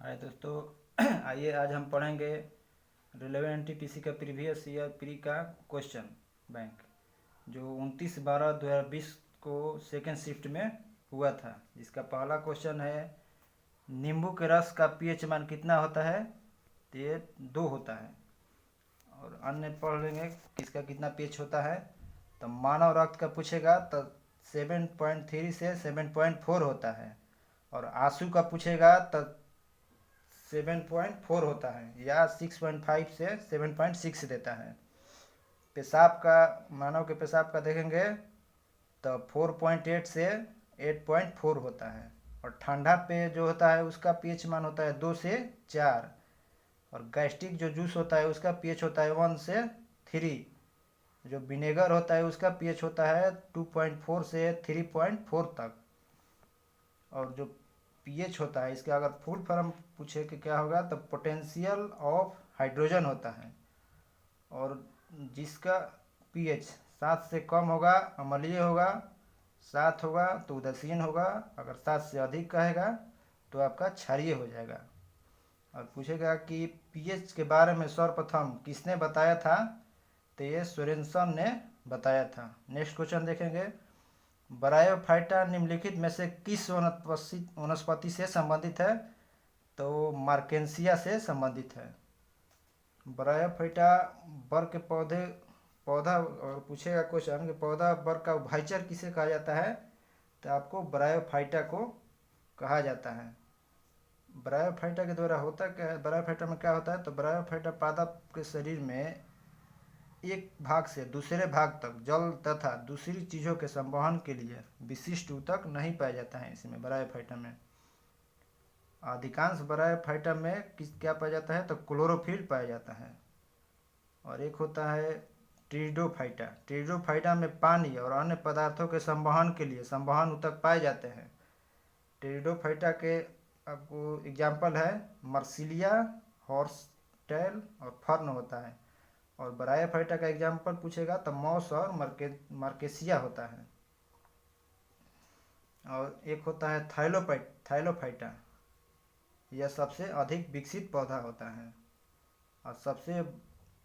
हाय दोस्तों, आइए आज हम पढ़ेंगे रिलेवेंट एनटीपीसी का प्रीवियस ईयर प्री का क्वेश्चन बैंक जो 29/12/2020 को सेकेंड शिफ्ट में हुआ था। जिसका पहला क्वेश्चन है, नींबू के रस का पीएच मान कितना होता है? तो ये 2 होता है। और अन्य पढ़ लेंगे किसका कितना पीएच होता है। तो मानव रक्त का पूछेगा तो 7.3 से 7.4 होता है। और आंसू का पूछेगा तो 7.4 होता है या 6.5 से 7.6 देता है। पेशाब का, मानव के पेशाब का देखेंगे तो 4.8 से 8.4 होता है। और ठंडा पे जो होता है उसका पीएच मान होता है 2 से 4। और गैस्ट्रिक जो जूस होता है उसका पीएच होता है 1 से 3। जो विनेगर होता है उसका पीएच होता है 2.4 से 3.4 तक। और जो पीएच होता है, इसका अगर फुल फॉर्म पूछे कि क्या होगा तो पोटेंशियल ऑफ हाइड्रोजन होता है। और जिसका पीएच 7 से कम होगा अम्लीय होगा, 7 होगा तो उदासीन होगा, अगर 7 से अधिक कहेगा तो आपका क्षारीय हो जाएगा। और पूछेगा कि पीएच के बारे में सर्वप्रथम किसने बताया था? तो ये सोरेनसन ने बताया था। नेक्स्ट क्वेश्चन देखेंगे, ब्रायोफाइटा निम्नलिखित में से किस वनस्पति से संबंधित है? तो मार्केंसिया से संबंधित है। ब्रायोफाइटा वर्ग के पौधा और पूछेगा क्वेश्चन कि पौधा वर्ग का उभयचर किसे कहा जाता है? तो आपको ब्रायोफाइटा को कहा जाता है। ब्रायोफाइटा के द्वारा होता क्या है, ब्रायोफाइटा में क्या होता है? तो ब्रायोफाइटा पादप के शरीर में एक भाग से दूसरे भाग तक जल तथा दूसरी चीज़ों के संवहन के लिए विशिष्ट ऊतक नहीं पाया जाता है। इसमें ब्रायोफाइटा में अधिकांश ब्रायोफाइटा में क्या पाया जाता है? तो क्लोरोफिल पाया जाता है। और एक होता है टेरिडोफाइटा। टेरिडोफाइटा में पानी और अन्य पदार्थों के संवहन के लिए संवहन ऊतक पाए जाते हैं। टेरिडोफाइटा के आपको एग्जाम्पल है मर्सिलिया, हॉर्सटेल और फर्न होता है। और ब्रायोफाइटा का एग्जाम्पल पूछेगा तो मॉस और मार्केसिया होता है। और एक होता है थाइलोफाइटा। यह सबसे अधिक विकसित पौधा होता है। और सबसे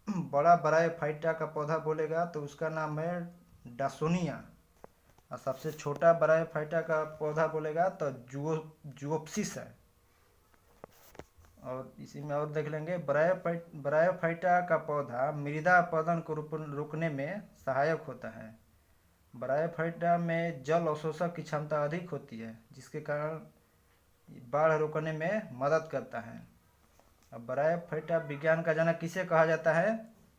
बड़ा ब्रायोफाइटा का पौधा बोलेगा तो उसका नाम है डासोनिया। और सबसे छोटा ब्रायोफाइटा का पौधा बोलेगा तो जुओप्सिस है। और इसी में और देख लेंगे, ब्रायोफाइटा का पौधा मृदा अपरदन को रोकने में सहायक होता है। ब्रायोफाइटा में जल अवशोषक की क्षमता अधिक होती है, जिसके कारण बाढ़ रोकने में मदद करता है। अब ब्रायोफाइटा विज्ञान का जनक किसे कहा जाता है?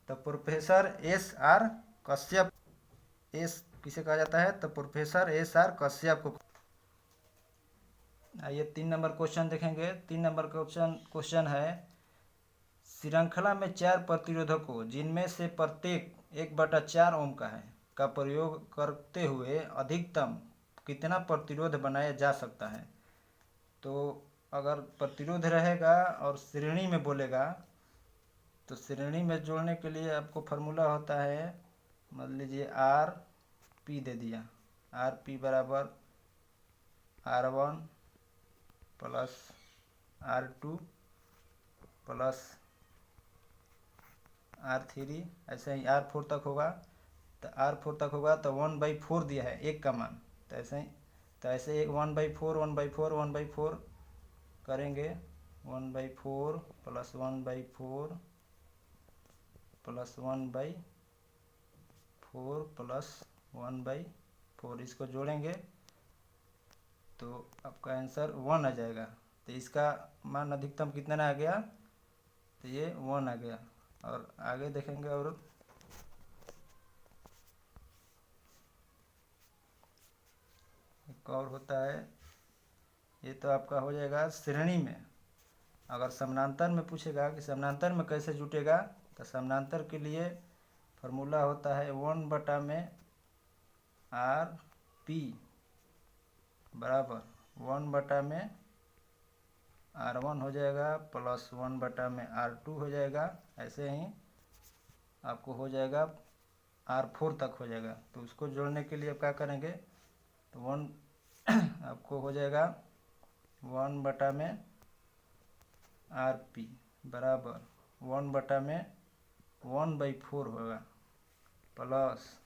तो प्रोफेसर एस आर कश्यप। किसे कहा जाता है? तो प्रोफेसर एस आर कश्यप को। आइए 3 नंबर क्वेश्चन देखेंगे। 3 नंबर क्वेश्चन है, श्रृंखला में 4 प्रतिरोधकों जिनमें से प्रत्येक 1/4 ओम का है का प्रयोग करते हुए अधिकतम कितना प्रतिरोध बनाया जा सकता है? तो अगर प्रतिरोध रहेगा और श्रेणी में बोलेगा तो श्रेणी में जोड़ने के लिए आपको फार्मूला होता है, मान लीजिए आर पी दे दिया, आर पी बराबर R1 plus R2 plus R3, ऐसे ही R4 तक होगा। तो R4 तक होगा तो 1/4 दिया है एक का मान। तो ऐसे 1/4 1/4 1/4 करेंगे। 1/4 प्लस 1/4 प्लस 1/4 प्लस 1/4, इसको जोड़ेंगे तो आपका आंसर 1 आ जाएगा। तो इसका मान अधिकतम कितना आ गया? तो ये 1 आ गया। और आगे देखेंगे और एक और होता है, ये तो आपका हो जाएगा श्रेणी में। अगर समानांतर में पूछेगा कि समानांतर में कैसे जुटेगा, तो समानांतर के लिए फार्मूला होता है 1 में आर पी बराबर 1 में R1 हो जाएगा प्लस 1 में R2 हो जाएगा। ऐसे ही आपको हो जाएगा R4 तक हो जाएगा। तो उसको जोड़ने के लिए क्या करेंगे? तो 1 आपको हो जाएगा 1 में आर पी बराबर 1/1/4 होगा प्लस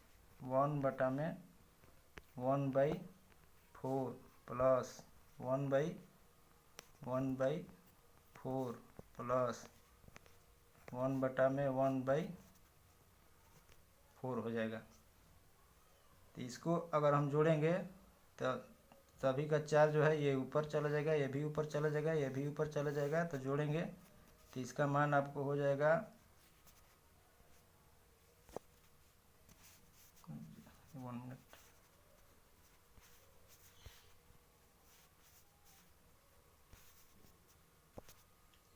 1/1/4 प्लस 1/1/4 प्लस 1/1/4 हो जाएगा। तो इसको अगर हम जोड़ेंगे तो सभी का 4 जो है ये ऊपर चला जाएगा, ये भी ऊपर चला जाएगा, ये भी ऊपर चला जाएगा। तो जोड़ेंगे तो इसका मान आपको हो जाएगा 1 मिनट,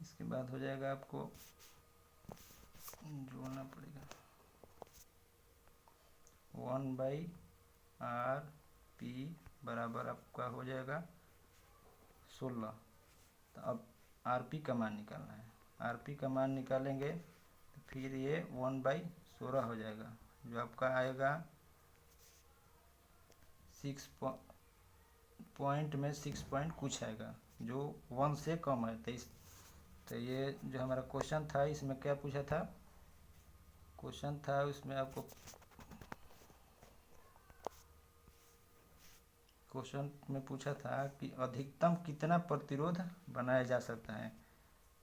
इसके बाद हो जाएगा आपको जोड़ना पड़ेगा 1/RP बराबर आपका हो जाएगा 16। तो अब RP का मान निकालना है। RP का मान निकालेंगे तो फिर ये 1/16 हो जाएगा, जो आपका आएगा 6 पॉइंट में 6 पॉइंट कुछ आएगा, जो 1 से कम है। तो ये जो हमारा क्वेश्चन था इसमें क्या पूछा था, क्वेश्चन था उसमें आपको क्वेश्चन में पूछा था कि अधिकतम कितना प्रतिरोध बनाया जा सकता है।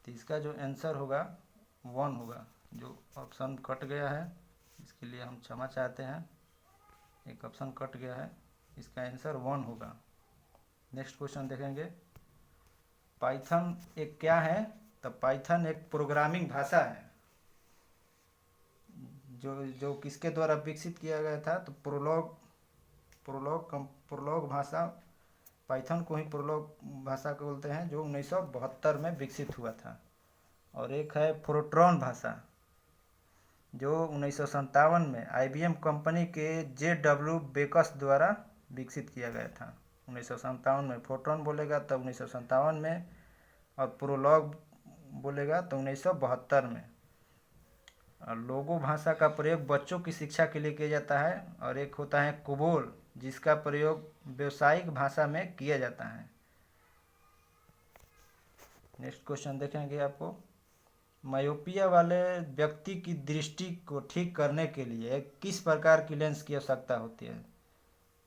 तो इसका जो आंसर होगा 1 होगा। जो ऑप्शन कट गया है इसके लिए हम क्षमा चाहते हैं, एक ऑप्शन कट गया है, इसका आंसर 1 होगा। नेक्स्ट क्वेश्चन देखेंगे, पाइथन एक क्या है। तो पाइथन एक प्रोग्रामिंग भाषा है जो किसके द्वारा विकसित किया गया था। तो प्रोलॉग भाषा, पाइथन को ही प्रोलॉग भाषा को बोलते हैं, जो 1972 में विकसित हुआ था। और एक है फोर्ट्रॉन भाषा, जो 1957 में IBM कंपनी के JW बेकस द्वारा विकसित किया गया था। 1957 में फोर्ट्रॉन बोलेगा तो 1957 में, और प्रोलॉग बोलेगा तो 1972 में। और लोगो भाषा का प्रयोग बच्चों की शिक्षा के लिए किया जाता है। और एक होता है कोबोल, जिसका प्रयोग व्यावसायिक भाषा में किया जाता है। नेक्स्ट क्वेश्चन देखेंगे आपको, मायोपिया वाले व्यक्ति की दृष्टि को ठीक करने के लिए किस प्रकार की लेंस की आवश्यकता होती है।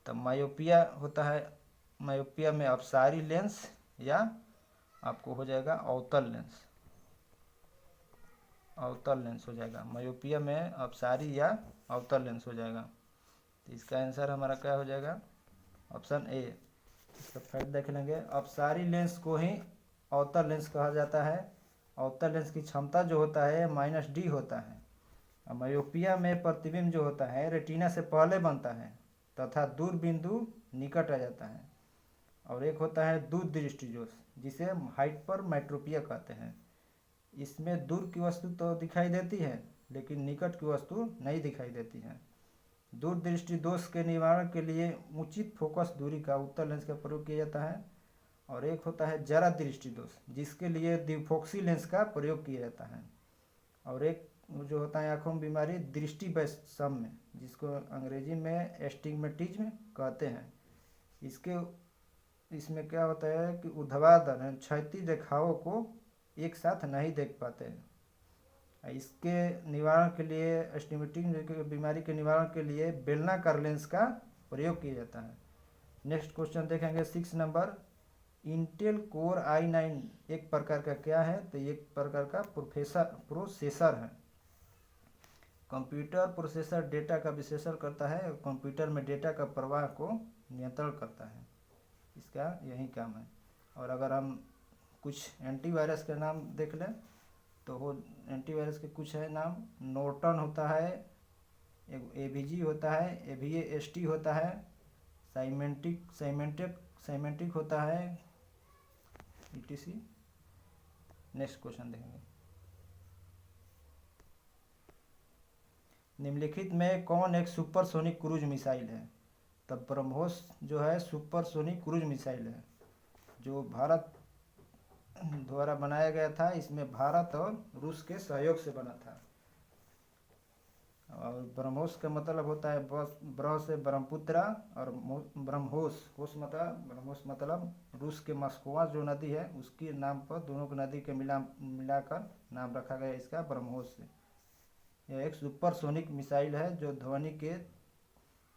तो मायोपिया होता है, मायोपिया में अपसारी लेंस या आपको हो जाएगा अवतल लेंस, अवतल लेंस हो जाएगा। मायोपिया में अपसारी या अवतल लेंस हो जाएगा। तो इसका आंसर हमारा क्या हो जाएगा, ऑप्शन ए। इसका फैक्ट देख लेंगे, अपसारी लेंस को ही अवतल लेंस कहा जाता है। अवतल लेंस की क्षमता जो होता है -D होता है। मायोपिया में प्रतिबिंब जो होता है रेटिना से पहले बनता है तथा दूर बिंदु निकट आ जाता है। और एक होता है दूर दृष्टि दोष, जिसे हाइपरमेट्रोपिया कहते हैं। इसमें दूर की वस्तु तो दिखाई देती है लेकिन निकट की वस्तु नहीं दिखाई देती है। दूर दृष्टि दोष के निवारण के लिए उचित फोकस दूरी का उत्तल लेंस का प्रयोग किया जाता है। और एक होता है जरा दृष्टि दोष, जिसके लिए द्विफोक्सी लेंस का प्रयोग किया जाता है। और एक जो होता है आँखों में बीमारी दृष्टि वैषम्य, जिसको अंग्रेजी में एस्टिग्मेटिज्म कहते हैं। इसमें क्या होता है कि ऊर्ध्वाधर क्षैतिज रेखाओं को एक साथ नहीं देख पाते हैं। इसके निवारण के लिए, एस्टिग्मेटिज्म बीमारी के निवारण के लिए बेलनाकार लेंस का प्रयोग किया जाता है। नेक्स्ट क्वेश्चन देखेंगे 6 नंबर, इंटेल कोर i9 एक प्रकार का क्या है। तो एक प्रकार का प्रोसेसर है। कंप्यूटर प्रोसेसर डेटा का विश्लेषण करता है और कंप्यूटर में डेटा का प्रवाह को नियंत्रण करता है, इसका यही काम है। और अगर हम कुछ एंटीवायरस के नाम देख लें तो वो एंटीवायरस के कुछ है नाम, नॉर्टन होता है, AVG होता है, AVAST होता है, साइमेंटिक होता है, etc। नेक्स्ट क्वेश्चन देखेंगे, निम्नलिखित में कौन एक सुपरसोनिक क्रूज मिसाइल है। तब ब्रह्मोस जो है सुपरसोनिक क्रूज मिसाइल है, जो भारत द्वारा बनाया गया था। इसमें भारत और रूस के सहयोग से बना था। और ब्रह्मोस का मतलब होता है ब्रह से ब्रह्मपुत्रा, और ब्रह्मोस होस मतलब ब्रह्मोस मतलब रूस के मस्कोवा जो नदी है उसके नाम पर दोनों की नदी के मिलाकर नाम रखा गया इसका ब्रह्मोस से। यह एक सुपरसोनिक मिसाइल है जो ध्वनि के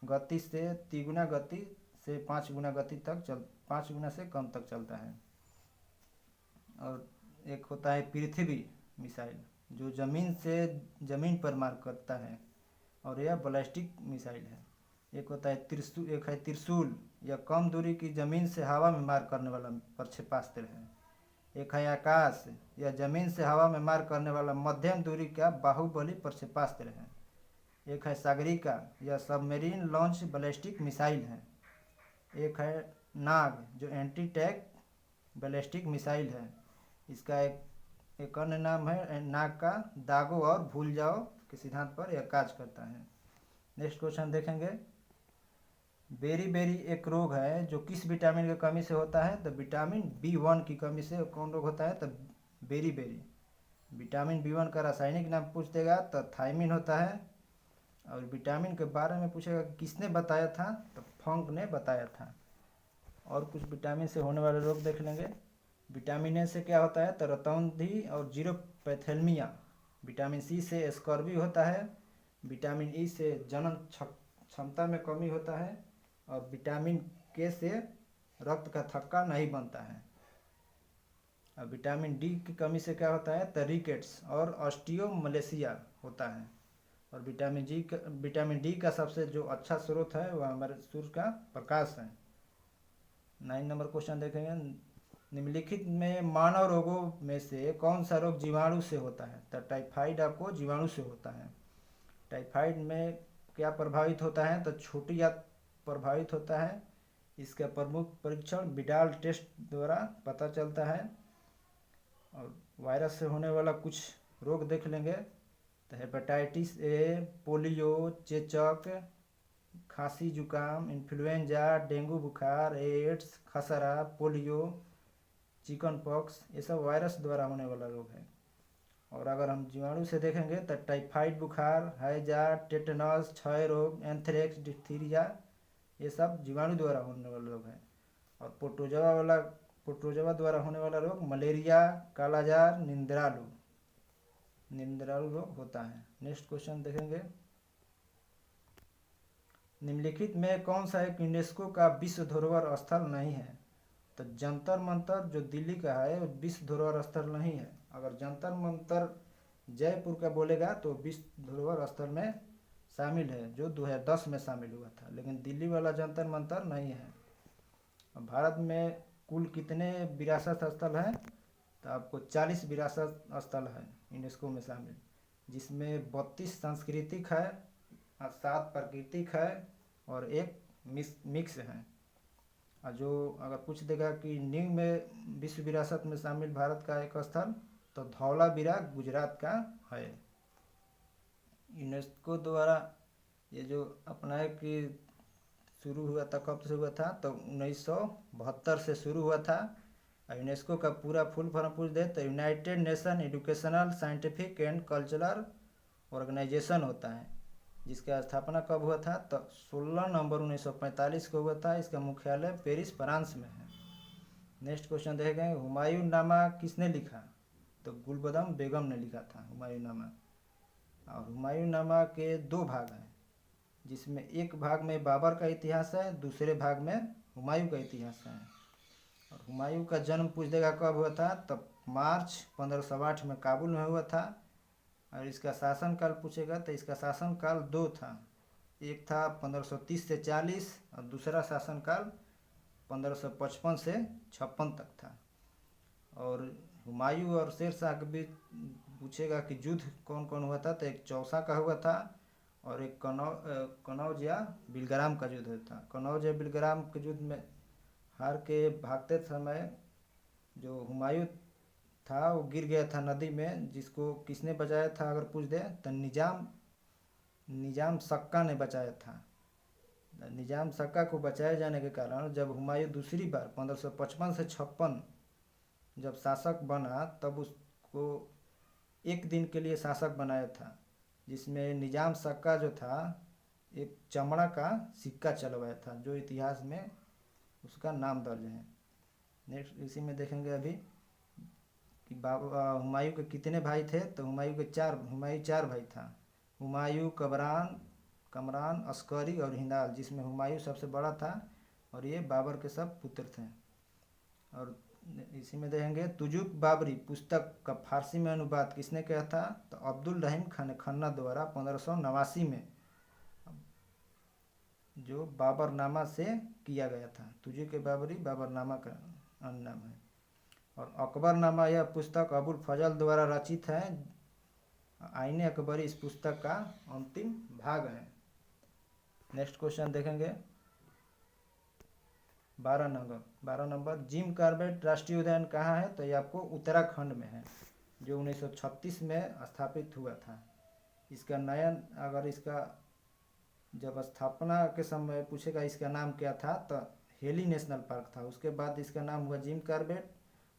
गति से 3 गुना गति से 5 गुना गति तक 5 गुना से कम तक चलता है। और एक होता है पृथ्वी मिसाइल जो ज़मीन पर मार करता है और यह बैलिस्टिक मिसाइल है। एक है त्रिशूल, यह कम दूरी की ज़मीन से हवा में मार करने वाला प्रक्षेपास्त्र है। एक है आकाश, यह ज़मीन से हवा में मार करने वाला मध्यम दूरी का बाहुबली प्रक्षेपास्त्र है। एक है सागरिका, यह सबमरीन लॉन्च बैलिस्टिक मिसाइल है। एक है नाग जो एंटी टैंक बैलिस्टिक मिसाइल है। इसका एक अन्य नाम है नाग का दागो और भूल जाओ के सिद्धांत पर यह कार्य करता है। नेक्स्ट क्वेश्चन देखेंगे। बेरी एक रोग है जो किस विटामिन की कमी से होता है? तो विटामिन B1 की कमी से कौन रोग होता है? तो बेरी। विटामिन B1 का रासायनिक नाम पूछ देगा तो थायमिन होता है। और विटामिन के बारे में पूछेगा किसने बताया था? तो फंक ने बताया था। और कुछ विटामिन से होने वाले रोग देख लेंगे। विटामिन ए से क्या होता है? तो रतौंधी और जीरोपैथेलमिया। विटामिन सी से स्कर्वी होता है। विटामिन ई से जनन क्षमता में कमी होता है। और विटामिन के से रक्त का थक्का नहीं बनता है। और विटामिन डी की कमी से क्या होता है? तो रिकेट्स और ऑस्टियोमलेशिया होता है। और विटामिन डी का सबसे जो अच्छा स्रोत है वह हमारे सूर्य का प्रकाश है। 9 नंबर क्वेश्चन देखेंगे। निम्नलिखित में मानव रोगों में से कौन सा रोग जीवाणु से होता है? तो टाइफाइड आपको जीवाणु से होता है। टाइफाइड में क्या प्रभावित होता है? तो छोटी आंत प्रभावित होता है। इसका प्रमुख परीक्षण विडाल टेस्ट द्वारा पता चलता है। और वायरस से होने वाला कुछ रोग देख लेंगे। तो हेपेटाइटिस ए, पोलियो, चेचक, खांसी जुकाम, इन्फ्लुएंजा, डेंगू बुखार, एड्स, खसरा, पोलियो, चिकन पॉक्स, ये सब वायरस द्वारा होने वाला रोग है। और अगर हम जीवाणु से देखेंगे तो टाइफाइड बुखार, हैजा, टेटनस, क्षय रोग, एंथ्रेक्स, डिप्थीरिया, ये सब जीवाणु द्वारा होने वाला रोग है। और प्रोटोजोआ द्वारा होने वाला रोग मलेरिया, कालाजार, निंद्रालु रोग होता है। नेक्स्ट क्वेश्चन देखेंगे। निम्नलिखित में कौन सा एक यूनेस्को का विश्व धरोहर स्थल नहीं है? तो जंतर मंतर जो दिल्ली का है वो विश्व धरोहर स्थल नहीं है। अगर जंतर मंतर जयपुर का बोलेगा तो विश्व धरोहर स्थल में शामिल है, जो 2010 में शामिल हुआ था। लेकिन दिल्ली वाला जंतर मंतर नहीं है। भारत में कुल कितने विरासत स्थल हैं? तो आपको 40 विरासत स्थल है यूनेस्को में शामिल, जिसमें 32 सांस्कृतिक है, 7 प्राकृतिक है और 1 मिक्स है। और जो अगर पूछ देगा कि न्यू में विश्व विरासत में शामिल भारत का एक स्थल, तो धौलावीरा गुजरात का है। यूनेस्को द्वारा ये जो अपना है कि शुरू हुआ था, कब से हुआ था? तो 1972 से शुरू हुआ था। यूनेस्को का पूरा फुल फॉर्म पूछ दे तो United Nation Educational, Scientific and Cultural Organization होता है, जिसका स्थापना कब हुआ था? तो 16 नवंबर 1945 को हुआ था। इसका मुख्यालय पेरिस, फ्रांस में है। नेक्स्ट क्वेश्चन देखेंगे। हुमायूं नामा किसने लिखा? तो गुलबदम बेगम ने लिखा था हुमायूं नामा। और हुमायूं नामा के 2 भाग हैं, जिसमें एक भाग में बाबर का इतिहास है, दूसरे भाग में हुमायूं का इतिहास है। और हुमायूं का जन्म पूछ देगा कब हुआ था? तब मार्च 1508 में काबुल में हुआ था। और इसका शासनकाल पूछेगा तो इसका शासनकाल 2 था। एक था 1530 से 40 और दूसरा शासनकाल 1555 से 56 तक था। और हुमायूं और शेर शाह के बीच पूछेगा कि युद्ध कौन कौन हुआ था? तो एक चौसा का हुआ था और एक कनौज या बिलग्राम का युद्ध हुआ था। कनौज या बिलग्राम के युद्ध में हार के भागते समय जो हुमायूं था वो गिर गया था नदी में, जिसको किसने बचाया था अगर पूछ दे तो निजाम सक्का ने बचाया था। निजाम सक्का को बचाए जाने के कारण जब हुमायूं दूसरी बार 1555 से 56 जब शासक बना, तब उसको 1 दिन के लिए शासक बनाया था, जिसमें निजाम सक्का जो था एक चमड़ा का सिक्का चलवाया था, जो इतिहास में उसका नाम दर्ज है। नेक्स्ट इसी में देखेंगे अभी कि बाबा हुमायूं के कितने भाई थे, तो हुमायूं चार भाई था। हुमायूं, कमरान, अस्करी और हिंदाल, जिसमें हुमायूं सबसे बड़ा था और ये बाबर के सब पुत्र थे। और इसी में देखेंगे तुजुक बाबरी पुस्तक का फारसी में अनुवाद किसने किया था, तो अब्दुल रहीम खान खन्ना द्वारा 1589 में जो बाबरनामा से किया गया था। तुजुक बाबरी बाबरनामा का अन्य नाम है। और अकबरनामा यह पुस्तक अबुल फजल द्वारा रचित है। आईने अकबरी इस पुस्तक का अंतिम भाग है। नेक्स्ट क्वेश्चन देखेंगे 12 नंबर जिम कॉर्बेट राष्ट्रीय उद्यान कहाँ है, तो ये आपको उत्तराखंड में है, जो 1936 में स्थापित हुआ था। इसका नयन अगर इसका जब स्थापना के समय पूछेगा इसका नाम क्या था, तो हेली नेशनल पार्क था। उसके बाद इसका नाम हुआ जिम कॉर्बेट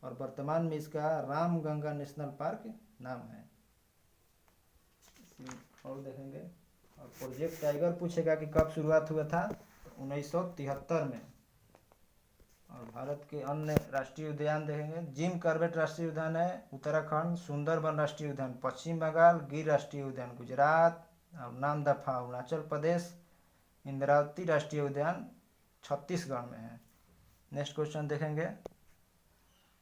और वर्तमान में इसका रामगंगा नेशनल पार्क नाम है। और देखेंगे और प्रोजेक्ट टाइगर पूछेगा कि कब शुरुआत हुआ था, तो 1973 में। और भारत के अन्य राष्ट्रीय उद्यान देखेंगे जिम कॉर्बेट राष्ट्रीय उद्यान है उत्तराखंड, सुंदरबन राष्ट्रीय उद्यान पश्चिम बंगाल, गिर राष्ट्रीय उद्यान गुजरात और नामदफा अरुणाचल प्रदेश, इंद्रावती राष्ट्रीय उद्यान छत्तीसगढ़ में है। नेक्स्ट क्वेश्चन देखेंगे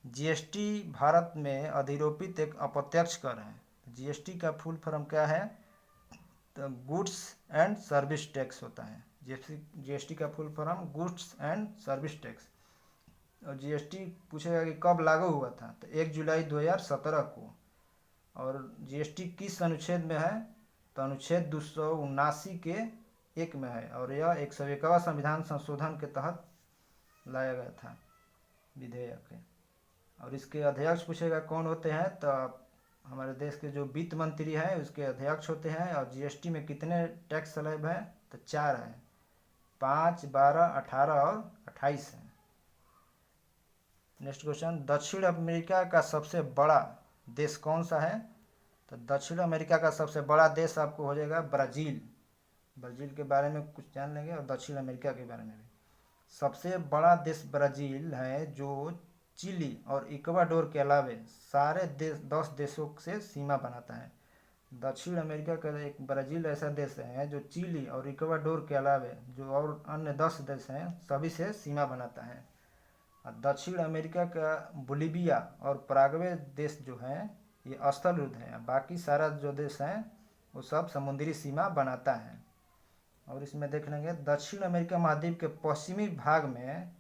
जीएसटी भारत में अधिरोपित एक अप्रत्यक्ष कर है। जीएसटी का फुल फॉर्म क्या है, तो गुड्स एंड सर्विस टैक्स होता है। जीएसटी का full form goods and service tax. और जीएसटी पूछेगा कि कब लागू हुआ था, तो 1 जुलाई 2017 को। और जीएसटी किस अनुच्छेद में है, तो अनुच्छेद 279 के 1 में है। और यह 101वां संविधान संशोधन के तहत लाया गया था विधेयक है। और इसके अध्यक्ष पूछेगा कौन होते हैं, तो हमारे देश के जो वित्त मंत्री हैं उसके अध्यक्ष होते हैं। और जीएसटी में कितने टैक्स स्लैब हैं, तो 4 हैं, 5, 12, 18 और 28 हैं। नेक्स्ट क्वेश्चन दक्षिण अमेरिका का सबसे बड़ा देश कौन सा है, तो दक्षिण अमेरिका का सबसे बड़ा देश आपको हो जाएगा ब्राज़ील। ब्राज़ील के बारे में कुछ जान लेंगे और दक्षिण अमेरिका के बारे में भी। सबसे बड़ा देश ब्राज़ील है, जो चिली और इक्वाडोर के अलावे सारे 10 देशों से सीमा बनाता है। दक्षिण अमेरिका का एक ब्राज़ील ऐसा देश है जो चिली और इक्वाडोर के अलावे जो और अन्य 10 देश हैं सभी से सीमा बनाता है। दक्षिण अमेरिका का बोलिविया और पराग्वे देश जो है ये स्थलरुद्ध है। बाकी सारा जो देश है वो सब समुद्री सीमा बनाता है। और इसमें देख लेंगे दक्षिण अमेरिका महाद्वीप के पश्चिमी भाग में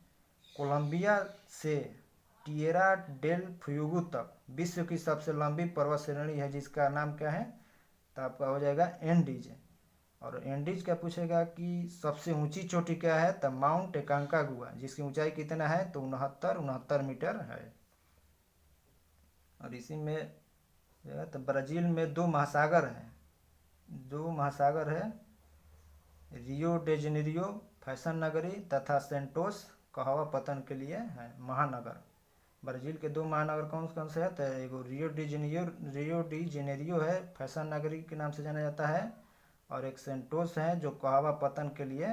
कोलंबिया से टिएरा डेल फ्यूगो तक विश्व की सबसे लंबी पर्वत श्रेणी है, जिसका नाम क्या है, तो आपका हो जाएगा एंडीज। और एंडीज का पूछेगा कि सबसे ऊंची चोटी क्या है, तो माउंट एकांकागुआ, जिसकी ऊंचाई कितना है, तो 69 मीटर है। और इसी में तो ब्राज़ील में 2 महासागर हैं। 2 महासागर है, रियो डे जेनेरियो फैशन नगरी तथा सेंटोस कहवा पतन के लिए है महानगर। ब्राज़ील के 2 महानगर कौन कौन से है, तो एगो रियो डी जेनेरियो है, फैशन नगरी के नाम से जाना जाता है। और एक सेंटोस है जो कहवा पतन के लिए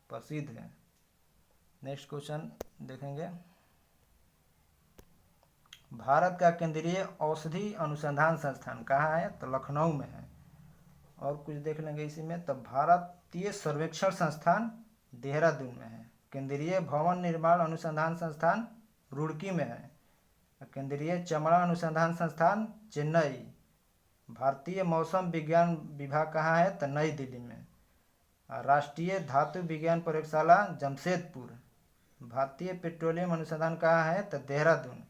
प्रसिद्ध है। नेक्स्ट क्वेश्चन देखेंगे भारत का केंद्रीय औषधि अनुसंधान संस्थान कहाँ है, तो लखनऊ में है। और कुछ देख लेंगे इसी में, तो भारतीय सर्वेक्षण संस्थान देहरादून में है। केंद्रीय भवन निर्माण अनुसंधान संस्थान रुड़की में है। केंद्रीय चमड़ा अनुसंधान संस्थान चेन्नई। भारतीय मौसम विज्ञान विभाग कहाँ है, तो नई दिल्ली में। राष्ट्रीय धातु विज्ञान प्रयोगशाला जमशेदपुर। भारतीय पेट्रोलियम अनुसंधान कहाँ है, तो देहरादून।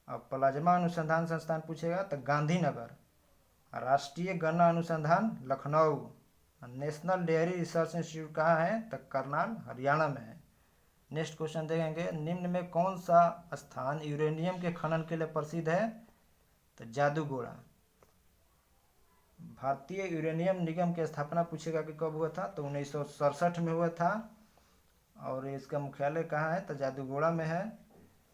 और प्लाज्मा अनुसंधान संस्थान पूछेगा तो गांधीनगर। राष्ट्रीय गन्ना अनुसंधान Lucknow. National dairy research institute कहाँ है, तो करनाल हरियाणा में है। नेक्स्ट क्वेश्चन देखेंगे निम्न में कौन सा स्थान यूरेनियम के खनन के लिए प्रसिद्ध है, तो जादूगोड़ा। भारतीय यूरेनियम निगम की स्थापना पूछेगा कि कब हुआ था, तो 1967 में हुआ था। और इसका मुख्यालय कहाँ है, तो जादूगोड़ा में है।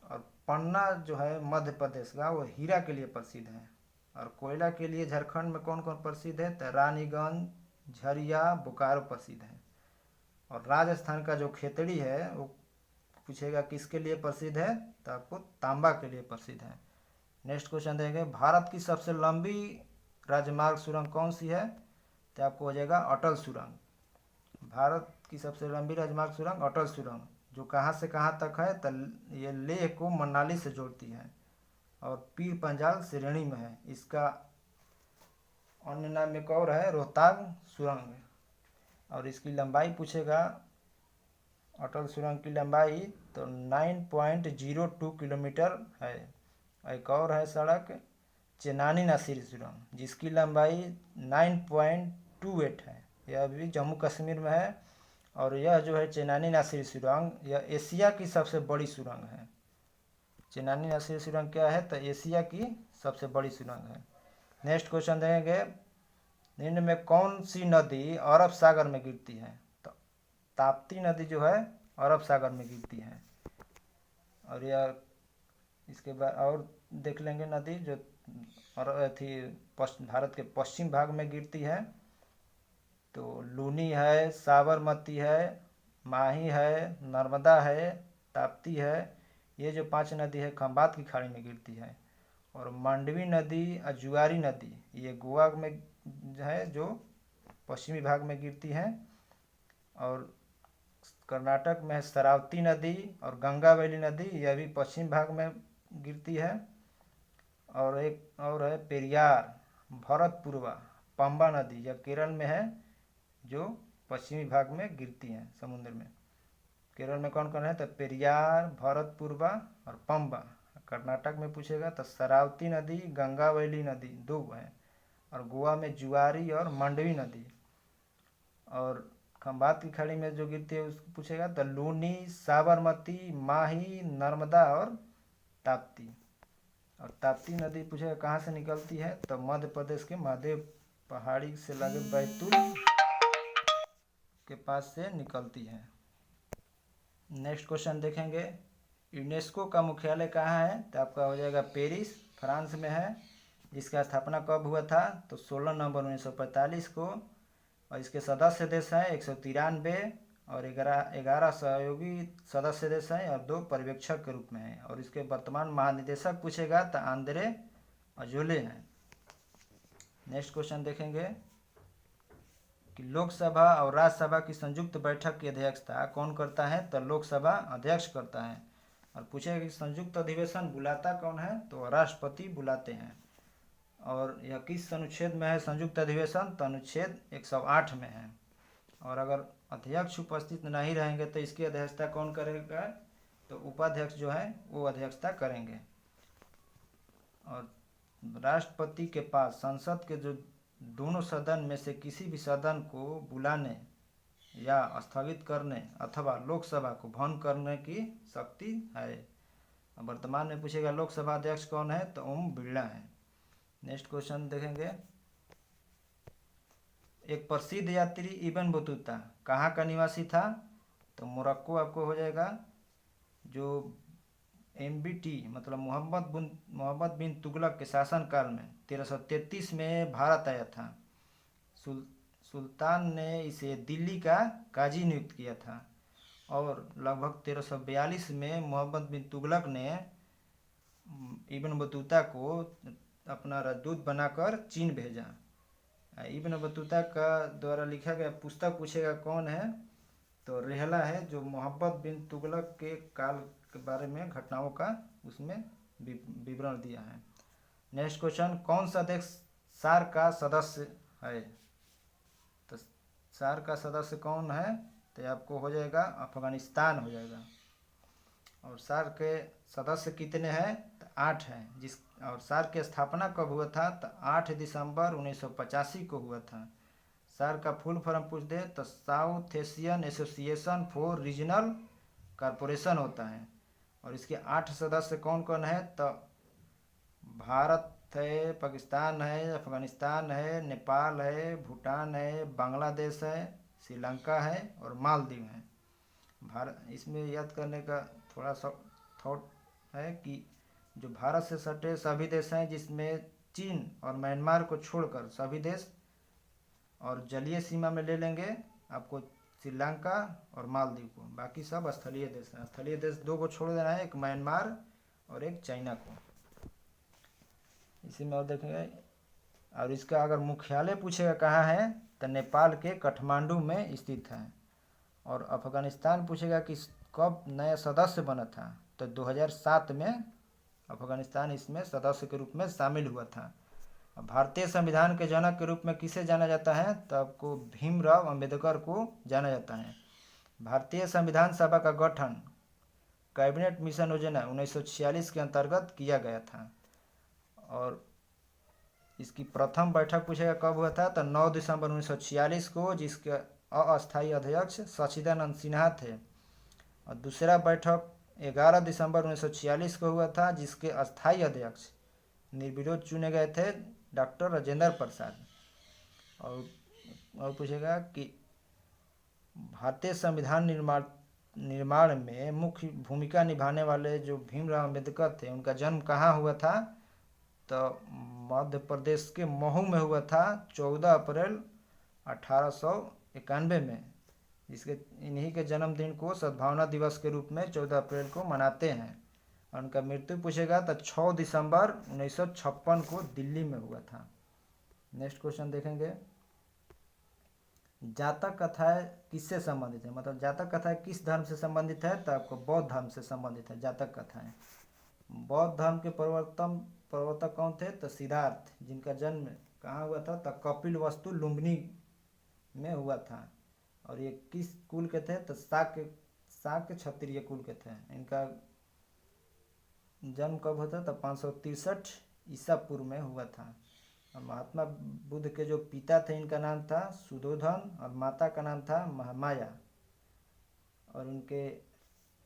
और पन्ना जो है मध्य प्रदेश का, वो हीरा के लिए प्रसिद्ध है। और कोयला के लिए झारखंड में कौन कौन प्रसिद्ध है? तो रानीगंज, झरिया, बोकारो प्रसिद्ध है। और राजस्थान का जो खेतड़ी है वो पूछेगा किसके लिए प्रसिद्ध है? तो आपको तांबा के लिए प्रसिद्ध है। नेक्स्ट क्वेश्चन देंगे, भारत की सबसे लंबी राजमार्ग सुरंग कौन सी है? तो आपको हो जाएगा अटल सुरंग। भारत की सबसे लंबी राजमार्ग सुरंग अटल सुरंग, जो कहाँ से कहाँ तक है? तो ये लेह को मनाली से जोड़ती है और पीर पंजाल श्रेणी में है। इसका अन्य नाम एक और है, रोहतांग सुरंग। और इसकी लंबाई पूछेगा, अटल सुरंग की लंबाई तो 9.02 किलोमीटर है। एक और है सड़क चेनानी नासिर सुरंग, जिसकी लंबाई 9.28 है। यह भी जम्मू कश्मीर में है। और यह जो है चेनानी नासिर सुरंग, यह एशिया की सबसे बड़ी सुरंग है। चेनानी नासिर सुरंग क्या है? तो एशिया की सबसे बड़ी सुरंग है। नेक्स्ट क्वेश्चन देंगे, निम्न में कौन सी नदी अरब सागर में गिरती है? तो ताप्ती नदी जो है अरब सागर में गिरती है। और यह इसके बाद और देख लेंगे नदी जो थी भारत के पश्चिम भाग में गिरती है। तो लूनी है, साबरमती है, माही है, नर्मदा है, ताप्ती है। ये जो 5 नदी है खंबात की खाड़ी में गिरती है। और मांडवी नदी और जुआरी नदी ये गोवा में है जो पश्चिमी भाग में गिरती है। और कर्नाटक में शरावती नदी और गंगावैली नदी, यह भी पश्चिम भाग में गिरती है। और एक और है पेरियार, भरतपुरवा, पंबा नदी, यह केरल में है जो पश्चिमी भाग में गिरती है समुद्र में। केरल में कौन कौन है? तो पेरियार, भरतपुरवा और पंबा। कर्नाटक में पूछेगा तो शरावती नदी, गंगावैली नदी 2 है। और गोवा में जुआरी और मंडवी नदी। और खंबात की खाड़ी में जो गिरती है उसको पूछेगा तो लूनी, साबरमती, माही, नर्मदा और ताप्ती। और ताप्ती नदी पूछेगा कहाँ से निकलती है? तो मध्य प्रदेश के महादेव पहाड़ी से लगे बैतूल के पास से निकलती है। नेक्स्ट क्वेश्चन देखेंगे, यूनेस्को का मुख्यालय कहाँ है? तो आपका हो जाएगा पेरिस, फ्रांस में है। जिसका स्थापना कब हुआ था? तो 16 नवंबर 1945 को। और इसके सदस्य देश हैं 193 और 11 सहयोगी सदस्य देश हैं और 2 पर्यवेक्षक के रूप में हैं। और इसके वर्तमान महानिदेशक पूछेगा तो आंद्रे अजोले हैं। नेक्स्ट क्वेश्चन देखेंगे कि लोकसभा और राज्यसभा की संयुक्त बैठक की अध्यक्षता कौन करता है? तो लोकसभा अध्यक्ष करता है। और पूछेगा कि संयुक्त अधिवेशन बुलाता कौन है? तो राष्ट्रपति बुलाते हैं। और यह किस अनुच्छेद में है संयुक्त अधिवेशन? तो अनुच्छेद 108 में है। और अगर अध्यक्ष उपस्थित नहीं रहेंगे तो इसकी अध्यक्षता कौन करेगा? तो उपाध्यक्ष जो है वो अध्यक्षता करेंगे। और राष्ट्रपति के पास संसद के जो दोनों सदन में से किसी भी सदन को बुलाने या स्थगित करने अथवा लोकसभा को भंग करने की शक्ति है। वर्तमान में पूछेगा लोकसभा अध्यक्ष कौन है? तो ओम बिरला है। नेक्स्ट क्वेश्चन देखेंगे, एक प्रसिद्ध यात्री इब्न बतूता कहाँ का निवासी था? तो मोरक्को आपको हो जाएगा। जो MBT मतलब मोहम्मद बिन तुगलक के शासनकाल में 1333 में भारत आया था। सुल्तान ने इसे दिल्ली का काजी नियुक्त किया था। और लगभग 1342 में मोहम्मद बिन तुगलक ने इब्न बतूता को अपना राजदूत बनाकर चीन भेजा। इब्न बतूता का द्वारा लिखा गया पुस्तक पूछेगा कौन है? तो रेहला है, जो मोहम्मद बिन तुगलक के काल के बारे में घटनाओं का उसमें विवरण दिया है। नेक्स्ट क्वेश्चन, कौन सा देश सार्क का सदस्य है? तो सार्क का सदस्य कौन है? तो आपको हो जाएगा अफगानिस्तान हो जाएगा। और सार्क के सदस्य कितने हैं? तो 8 हैं। और सार्क की स्थापना कब हुआ था? तो 8 दिसंबर 1985 को हुआ था। सार्क का फुल फॉर्म पूछ दे तो south Asian association for regional corporation होता है। और इसके 8 सदस्य कौन कौन है? तो भारत है, पाकिस्तान है, अफगानिस्तान है, नेपाल है, भूटान है, बांग्लादेश है, श्रीलंका है और मालदीव है। भारत इसमें याद करने का थोड़ा सा थॉट है कि जो भारत से सटे सभी देश हैं जिसमें चीन और म्यांमार को छोड़कर सभी देश, और जलीय सीमा में ले लेंगे आपको श्रीलंका और मालदीव को, बाकी सब स्थलीय देश हैं। स्थलीय देश दो को छोड़ देना है, एक म्यांमार और एक चाइना को। इसी में और देखेंगे, और इसका अगर मुख्यालय पूछेगा कहाँ है तो नेपाल के काठमांडू में स्थित है। और अफगानिस्तान पूछेगा कि कब नया सदस्य बना था तो 2007 में अफगानिस्तान इसमें सदस्य के रूप में शामिल हुआ था। भारतीय संविधान के जनक के रूप में किसे जाना जाता है तो आपको भीमराव अंबेडकर को जाना जाता है। भारतीय संविधान सभा का गठन कैबिनेट मिशन योजना 1946 के अंतर्गत किया गया था। और इसकी प्रथम बैठक पूछेगा कब हुआ था तो 9 दिसंबर 1946 को, जिसके अस्थायी अध्यक्ष सच्चिदानंद सिन्हा थे। और दूसरा बैठक 11 दिसंबर 1946 को हुआ था, जिसके अस्थायी अध्यक्ष निर्विरोध चुने गए थे डॉक्टर राजेंद्र प्रसाद। और पूछेगा कि भारतीय संविधान निर्माण में मुख्य भूमिका निभाने वाले जो भीमराव अंबेडकर थे उनका जन्म कहाँ हुआ था तो मध्य प्रदेश के महू में हुआ था 14 अप्रैल 1891 में। इसके इन्हीं के जन्मदिन को सद्भावना दिवस के रूप में 14 अप्रैल को मनाते हैं। और उनका मृत्यु पूछेगा तो 6 दिसंबर 1956 को दिल्ली में हुआ था। नेक्स्ट क्वेश्चन देखेंगे, जातक कथाएं किससे संबंधित है, मतलब जातक कथाएं किस धर्म से संबंधित है तो आपको बौद्ध धर्म से संबंधित है जातक कथाएं। बौद्ध धर्म के प्रवर्तक कौन थे तो सिद्धार्थ, जिनका जन्म कहाँ हुआ था तो कपिलवस्तु लुम्बिनी में हुआ था। और ये किस कुल के थे तो शाक्य क्षत्रिय कुल के थे। इनका जन्म कब होता तो 563 ईसा पूर्व में हुआ था। और महात्मा बुद्ध के जो पिता थे इनका नाम था सुधोधन और माता का नाम था महामाया। और इनके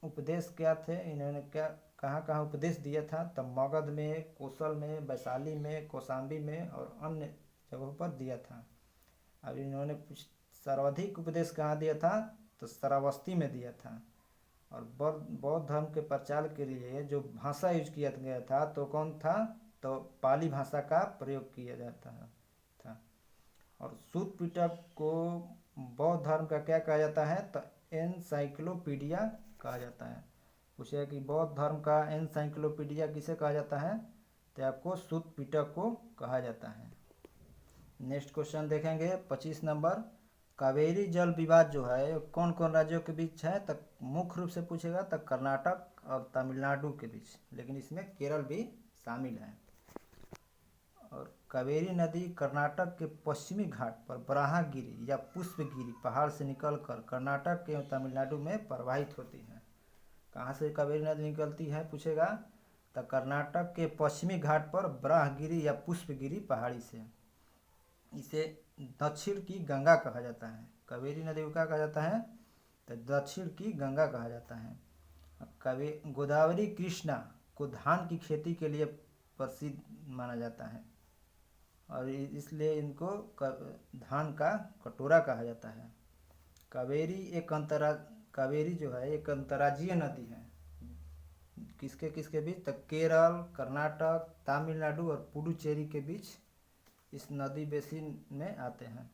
उपदेश क्या थे, इन्होंने क्या कहाँ कहाँ उपदेश दिया था तो मगध में, कौशल में, वैशाली में, कौशाम्बी में और अन्य जगहों पर दिया था। अब इन्होंने सर्वाधिक उपदेश कहाँ दिया था तो श्रावस्ती में दिया था। और बौद्ध धर्म के प्रचार के लिए जो भाषा यूज किया गया था तो कौन था तो पाली भाषा का प्रयोग किया जाता था। और सूत पिटक को बौद्ध धर्म का क्या कहा जाता है तो एनसाइक्लोपीडिया कहा जाता है। पूछे कि बौद्ध धर्म का एनसाइक्लोपीडिया किसे कहा जाता है तो आपको सूत पिटक को कहा जाता है। नेक्स्ट क्वेश्चन देखेंगे 25 नंबर, कावेरी जल विवाद जो है कौन कौन राज्यों के बीच है तो मुख्य रूप से पूछेगा तो कर्नाटक और तमिलनाडु के बीच, लेकिन इसमें केरल भी शामिल है। और कावेरी नदी कर्नाटक के पश्चिमी घाट पर बराहगिरी या पुष्पगिरी पहाड़ से निकलकर कर्नाटक के तमिलनाडु में प्रवाहित होती है। कहाँ से कावेरी नदी निकलती है पूछेगा तो कर्नाटक के पश्चिमी घाट पर बराहगिरी या पुष्पगिरी पहाड़ी से। इसे दक्षिण की गंगा कहा जाता है। कावेरी नदी को क्या कहा जाता है तो दक्षिण की गंगा कहा जाता है। गोदावरी कृष्णा को धान की खेती के लिए प्रसिद्ध माना जाता है और इसलिए इनको धान का कटोरा कहा जाता है। कावेरी जो है एक अंतर्राज्यीय नदी है। किसके किसके बीच तो केरल, कर्नाटक, तमिलनाडु और पुडुचेरी के बीच इस नदी बेसिन में आते हैं।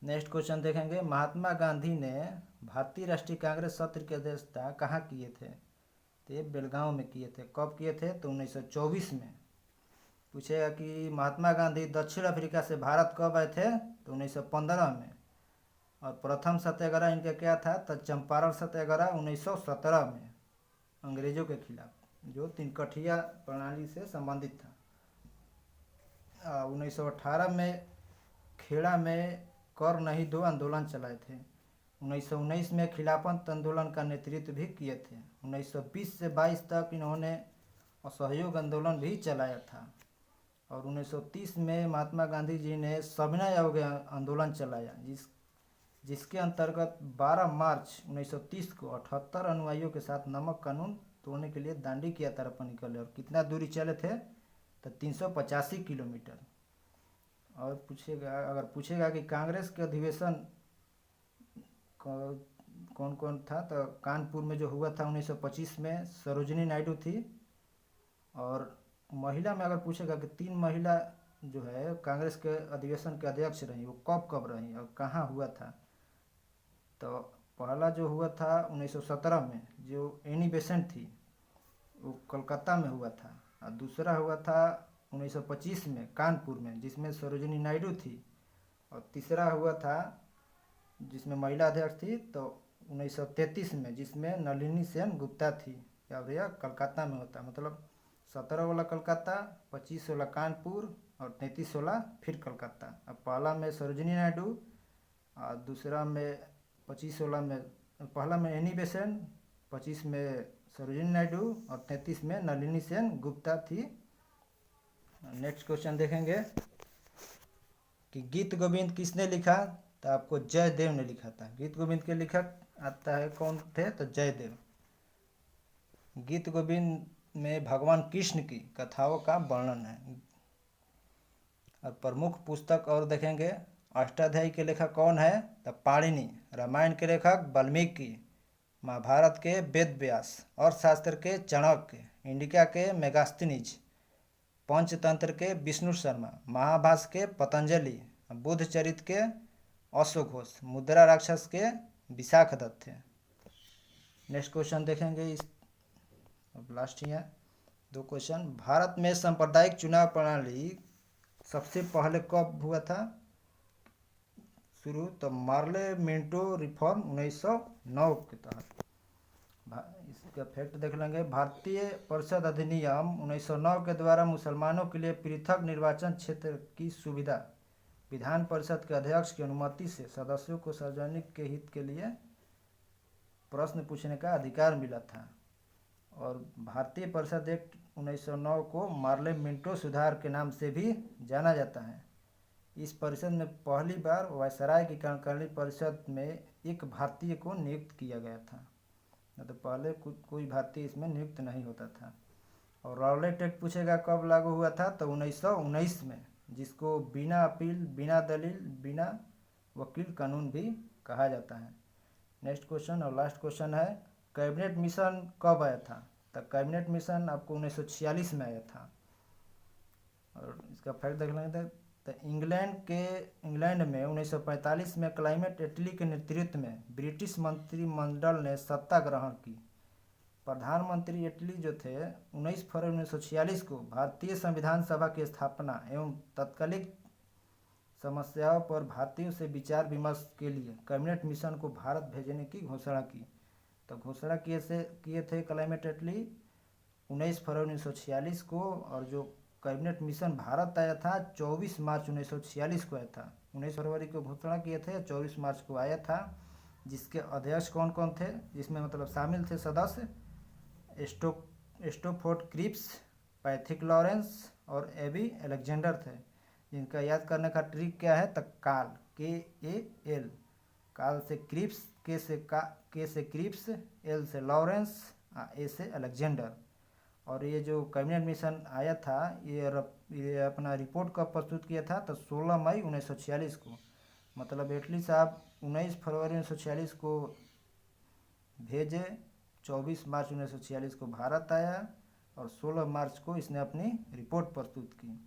नेक्स्ट क्वेश्चन देखेंगे, महात्मा गांधी ने भारतीय राष्ट्रीय कांग्रेस सत्र की अध्यक्षता कहाँ किए थे तो ये बेलगांव में किए थे। कब किए थे तो 1924 में। पूछेगा कि महात्मा गांधी दक्षिण अफ्रीका से भारत कब आए थे तो 1915 में। और प्रथम सत्याग्रह इनका क्या था तो चंपारण सत्याग्रह 1917 में अंग्रेजों के खिलाफ, जो तिनकठिया प्रणाली से संबंधित था। 1918 में खेड़ा में कर नहीं दो आंदोलन चलाए थे। 1919 में खिलाफत आंदोलन का नेतृत्व भी किए थे। 1920 से 22 तक इन्होंने असहयोग आंदोलन भी चलाया था। और 1930 में महात्मा गांधी जी ने सविनय अवज्ञा आंदोलन चलाया, जिसके अंतर्गत 12 मार्च 1930 को 78 अनुयायियों के साथ नमक कानून तोड़ने के लिए दांडी की यात्रा पर निकले। और कितना दूरी चले थे तो 385 किलोमीटर। और पूछेगा कि कांग्रेस के अधिवेशन कौन कौन था तो कानपुर में जो हुआ था 1925 में सरोजिनी नायडू थी। और महिला में अगर पूछेगा कि 3 महिला जो है कांग्रेस के अधिवेशन के अध्यक्ष रही, वो कब कब रही और कहाँ हुआ था, तो पहला जो हुआ था 1917 में, जो एनी बेसेंट थी, वो कोलकाता में हुआ था। और दूसरा हुआ था 1925 में कानपुर में, जिसमें सरोजिनी नायडू थी। और तीसरा हुआ था जिसमें महिला अध्यक्ष थी तो 1933 में, जिसमें नलिनी सेन गुप्ता थी। या भैया कलकत्ता में होता, मतलब 17 वाला कलकत्ता, 25 वाला कानपुर और 33 वाला फिर कलकत्ता। अब पहला में सरोजिनी नायडू और दूसरा में 25 वाला में, पहला में एनी बेसेंट, 25 में सरोजिनी नायडू और 33 में नलिनी सेन गुप्ता थी। नेक्स्ट क्वेश्चन देखेंगे कि गीत गोविंद किसने लिखा, तो आपको जयदेव ने लिखा था। गीत गोविंद के लेखक आता है कौन थे, तो जयदेव। गीत गोविंद में भगवान कृष्ण की कथाओं का वर्णन है। और प्रमुख पुस्तक और देखेंगे, अष्टाध्यायी के लेखक कौन है, तो पाणिनि। रामायण के लेखक वाल्मीकि। महाभारत के वेद व्यास। अर्थशास्त्र के चाणक्य। इंडिका के मेगास्थनीज। पंचतंत्र के विष्णु शर्मा। महाभाष्य के पतंजलि। बुद्ध चरित्र के अशोक घोष। मुद्रा राक्षस के विशाख दत्त थे। नेक्स्ट क्वेश्चन देखेंगे इस, अब लास्ट है 2 क्वेश्चन। भारत में सांप्रदायिक चुनाव प्रणाली सबसे पहले कब हुआ था शुरू, तो मार्ले मिंटो रिफॉर्म 1909 के तहत। इसका फैक्ट देख लेंगे। भारतीय परिषद अधिनियम 1909 के द्वारा मुसलमानों के लिए पृथक निर्वाचन क्षेत्र की सुविधा, विधान परिषद के अध्यक्ष की अनुमति से सदस्यों को सार्वजनिक के हित के लिए प्रश्न पूछने का अधिकार मिला था। और भारतीय परिषद एक्ट 1909 को मार्ले मिंटो सुधार के नाम से भी जाना जाता है। इस परिषद में पहली बार वायसराय की कार्यकारिणी परिषद में एक भारतीय को नियुक्त किया गया था, न तो पहले कोई भारतीय इसमें नियुक्त नहीं होता था। और रॉलेट एक्ट पूछेगा कब लागू हुआ था, तो 1919 में, जिसको बिना अपील, बिना दलील, बिना वकील कानून भी कहा जाता है। नेक्स्ट क्वेश्चन और लास्ट क्वेश्चन है, कैबिनेट मिशन कब आया था, तो कैबिनेट मिशन आपको 1946 में आया था। और इसका फैक्ट देख लेंगे तो इंग्लैंड में 1945 में क्लाइमेट एटली के नेतृत्व में ब्रिटिश मंत्रिमंडल ने सत्ता ग्रहण की। प्रधानमंत्री एटली जो थे 19 फरवरी 1946 को भारतीय संविधान सभा की स्थापना एवं तत्कालिक समस्याओं पर भारतीयों से विचार विमर्श के लिए कैबिनेट मिशन को भारत भेजने की घोषणा की। तो घोषणा किए थे क्लाइमेट एटली 19 फरवरी 1946 को। और जो कैबिनेट मिशन भारत आया था 24 मार्च 1946 को आया था। 19 फरवरी को घोषणा किए थे, 24 मार्च को आया था। जिसके अध्यक्ष कौन कौन थे, जिसमें मतलब शामिल थे सदस्य स्टोफोर्ड क्रिप्स, पैथिक लॉरेंस और एबी अलेक्जेंडर थे। जिनका याद करने का ट्रिक क्या है, तो काल, KAL, काल से क्रिप्स, के से क्रिप्स, L से लॉरेंस, A से अलेक्जेंडर। और ये जो कैबिनेट मिशन आया था ये अपना रिपोर्ट कब प्रस्तुत किया था, तो 16 मई 1946 को। मतलब एटली साहब 19 फरवरी 1946 को भेजे, 24 मार्च 1946 को भारत आया और 16 मार्च को इसने अपनी रिपोर्ट प्रस्तुत की।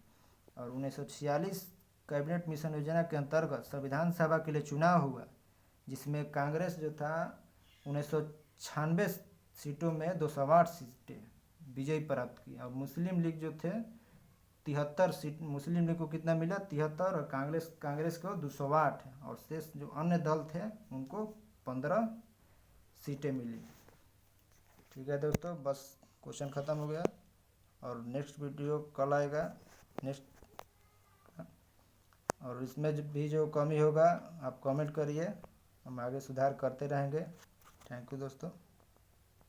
और 1946 कैबिनेट मिशन योजना के अंतर्गत संविधान सभा के लिए चुनाव हुआ, जिसमें कांग्रेस जो था 1996 सीटों में 208 सीटें विजय प्राप्त की। और मुस्लिम लीग जो थे 73 सीट, मुस्लिम लीग को कितना मिला, 73, और कांग्रेस को 208 है। और शेष जो अन्य दल थे उनको 15 सीटें मिली। ठीक है दोस्तों, बस क्वेश्चन ख़त्म हो गया। और नेक्स्ट वीडियो कल आएगा नेक्स्ट, और इसमें भी जो कमी होगा आप कमेंट करिए, हम आगे सुधार करते रहेंगे। थैंक यू दोस्तों।